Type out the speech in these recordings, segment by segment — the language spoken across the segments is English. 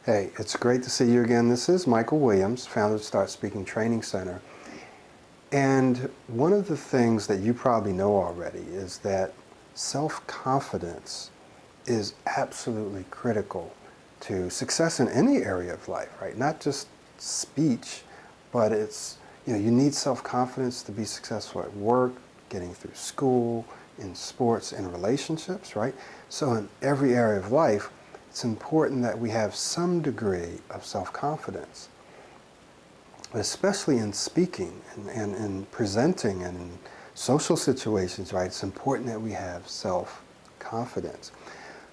Hey, it's great to see you again. This is Michael Williams, founder of Start Speaking Training Center. And one of the things that you probably know already is that self-confidence is absolutely critical to success in any area of life, right? Not just speech, but you need self-confidence to be successful at work, getting through school, in sports, in relationships, right? So in every area of life, it's important that we have some degree of self-confidence, especially in speaking and in presenting and in social situations, right? It's important that we have self-confidence.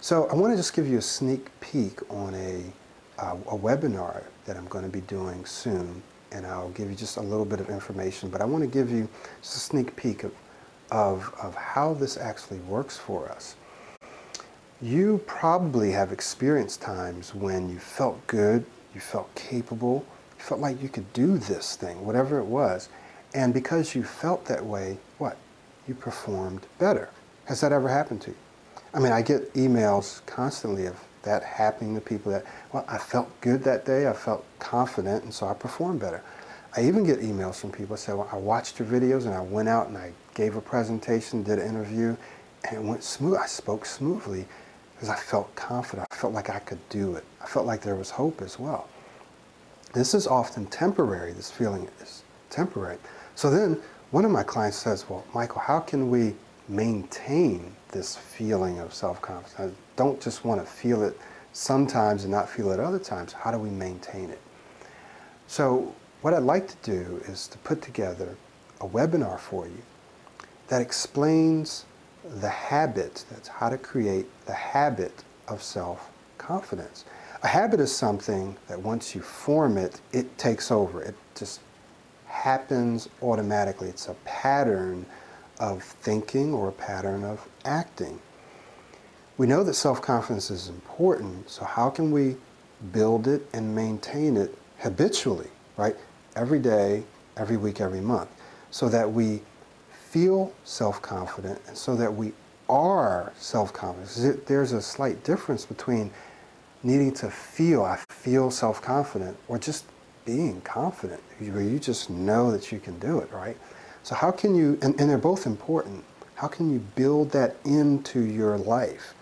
So I want to just give you a sneak peek on a webinar that I'm going to be doing soon, and I'll give you just a little bit of information, but I want to give you just a sneak peek of how this actually works for us. You probably have experienced times when you felt good, you felt capable, you felt like you could do this thing, whatever it was, and because you felt that way, what? You performed better. Has that ever happened to you? I mean, I get emails constantly of that happening to people that, well, I felt good that day, I felt confident, and so I performed better. I even get emails from people that say, well, I watched your videos and I went out and I gave a presentation, did an interview, and it went smooth. I spoke smoothly because I felt confident. I felt like I could do it. I felt like there was hope as well. This is often temporary. This feeling is temporary. So then one of my clients says, well, Michael, how can we maintain this feeling of self-confidence? I don't just want to feel it sometimes and not feel it other times. How do we maintain it? So what I'd like to do is to put together a webinar for you that explains the habit, that's how to create the habit of self-confidence. A habit is something that once you form it, it takes over. It just happens automatically. It's a pattern of thinking or a pattern of acting. We know that self-confidence is important, so how can we build it and maintain it habitually, right? Every day, every week, every month, so that we feel self-confident and so that we are self-confident. There's a slight difference between needing to feel, I feel self-confident, or just being confident, where you just know that you can do it, right? So how can you, and they're both important, how can you build that into your life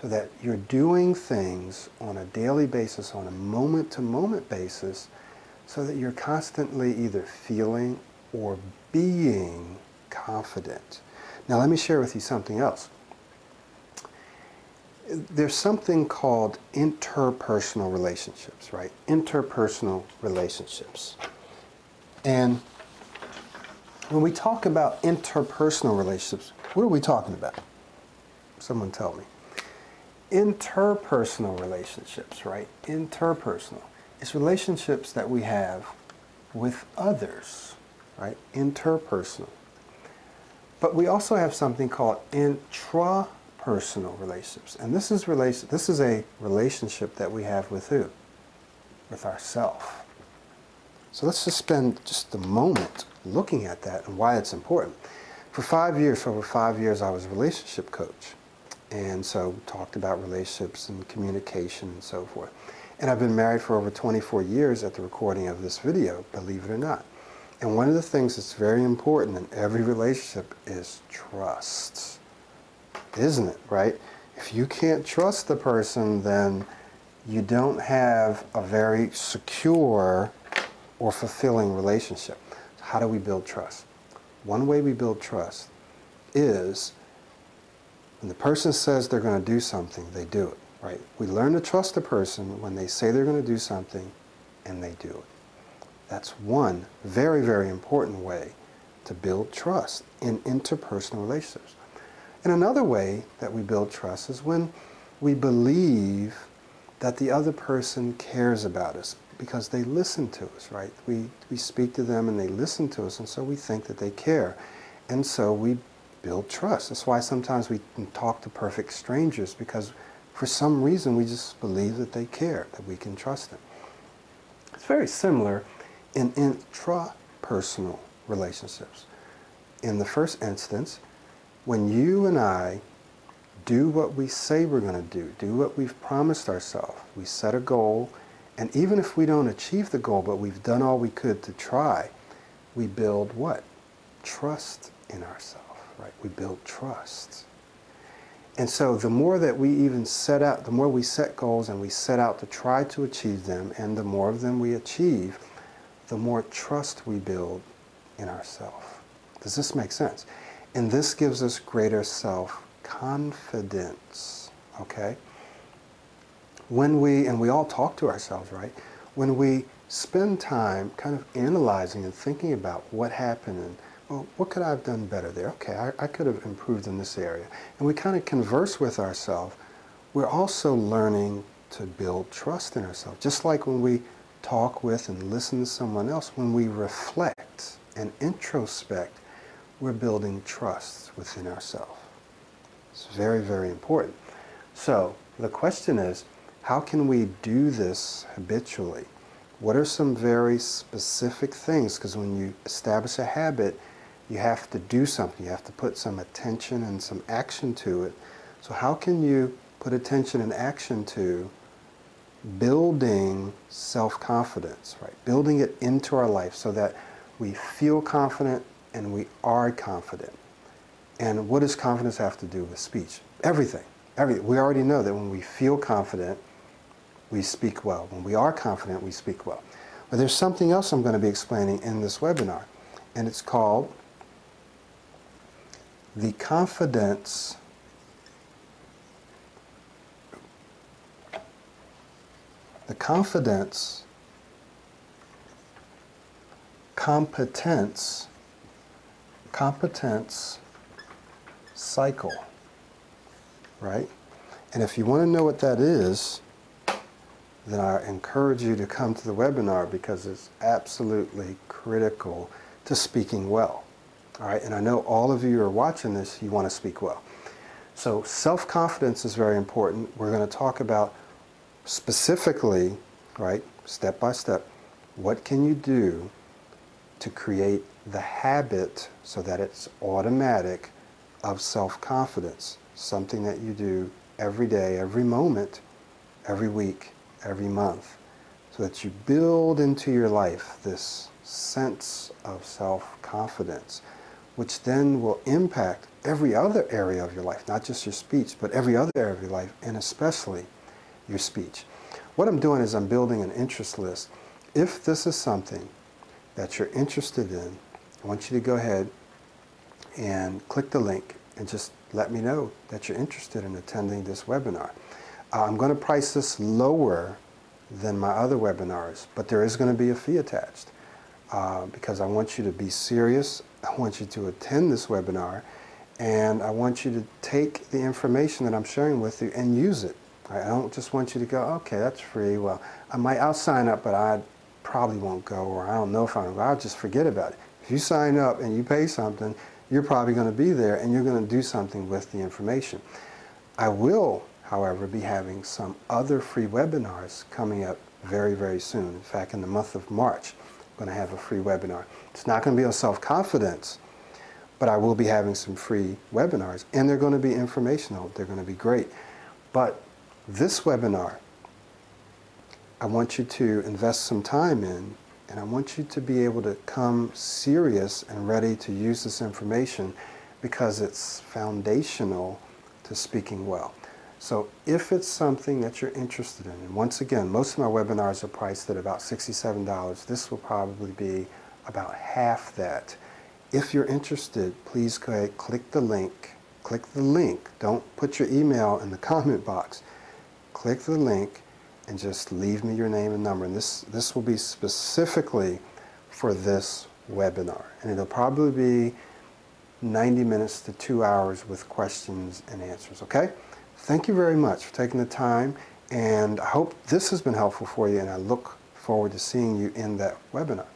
so that you're doing things on a daily basis, on a moment-to-moment basis, so that you're constantly either feeling or being confident. Now let me share with you something else. There's something called interpersonal relationships, right? Interpersonal relationships. And when we talk about interpersonal relationships, what are we talking about? Someone tell me. Interpersonal relationships, right? Interpersonal. It's relationships that we have with others, right? Interpersonal. But we also have something called intrapersonal relationships. And this is a relationship that we have with who? With ourselves. So let's just spend just a moment looking at that and why it's important. For over 5 years, I was a relationship coach. And so we talked about relationships and communication and so forth. And I've been married for over 24 years at the recording of this video, believe it or not. And one of the things that's very important in every relationship is trust. Isn't it, right? If you can't trust the person, then you don't have a very secure or fulfilling relationship. So how do we build trust? One way we build trust is when the person says they're going to do something, they do it, right? We learn to trust a person when they say they're going to do something and they do it. That's one very, very important way to build trust in interpersonal relationships. And another way that we build trust is when we believe that the other person cares about us because they listen to us, right? We speak to them and they listen to us, and so we think that they care. And so we build trust. That's why sometimes we can talk to perfect strangers, because for some reason we just believe that they care, that we can trust them. It's very similar in intrapersonal relationships. In the first instance, when you and I do what we say we're going to do what we've promised ourselves. We set a goal, and even if we don't achieve the goal, but we've done all we could to try, we build what? Trust in ourselves, right? We build trust. And so the more that we even set out, the more we set goals and we set out to try to achieve them, and the more of them we achieve, the more trust we build in ourselves. Does this make sense? And this gives us greater self-confidence, okay? When we, and we all talk to ourselves, right? When we spend time kind of analyzing and thinking about what happened and, well, what could I have done better there? Okay, I could have improved in this area. And we kind of converse with ourselves. We're also learning to build trust in ourselves. Just like when we talk with and listen to someone else, when we reflect and introspect, we're building trust within ourselves. It's very, very important. So the question is, how can we do this habitually? What are some very specific things? Because when you establish a habit, you have to do something. You have to put some attention and some action to it. So how can you put attention and action to building self-confidence, right? Building it into our life so that we feel confident and we are confident. And what does confidence have to do with speech? Everything. Everything. We already know that when we feel confident, we speak well. When we are confident, we speak well. But there's something else I'm going to be explaining in this webinar, and it's called the confidence competence cycle, right? And if you want to know what that is, then I encourage you to come to the webinar because it's absolutely critical to speaking well. All right, and I know all of you are watching this, you want to speak well. So self-confidence is very important. We're going to talk about specifically, right, step by step, what can you do to create the habit so that it's automatic of self-confidence, something that you do every day, every moment, every week, every month, so that you build into your life this sense of self-confidence, which then will impact every other area of your life, not just your speech, but every other area of your life, and especially your speech. What I'm doing is I'm building an interest list. If this is something that you're interested in, I want you to go ahead and click the link and just let me know that you're interested in attending this webinar. I'm going to price this lower than my other webinars, but there is going to be a fee attached because I want you to be serious. I want you to attend this webinar, and I want you to take the information that I'm sharing with you and use it. I don't just want you to go, okay, that's free. Well, I'll sign up, but I probably won't go, or I don't know if I'll just forget about it. If you sign up and you pay something, you're probably going to be there and you're going to do something with the information. I will, however, be having some other free webinars coming up very, very soon. In fact, in the month of March, I'm going to have a free webinar. It's not going to be on self-confidence, but I will be having some free webinars, and they're going to be informational. They're going to be great. But this webinar, I want you to invest some time in, and I want you to be able to come serious and ready to use this information because it's foundational to speaking well. So if it's something that you're interested in, and once again, most of my webinars are priced at about $67. This will probably be about half that. If you're interested, please go ahead, click the link. Click the link. Don't put your email in the comment box. Click the link and just leave me your name and number. And this will be specifically for this webinar. And it'll probably be 90 minutes to 2 hours with questions and answers, okay? Thank you very much for taking the time, and I hope this has been helpful for you, and I look forward to seeing you in that webinar.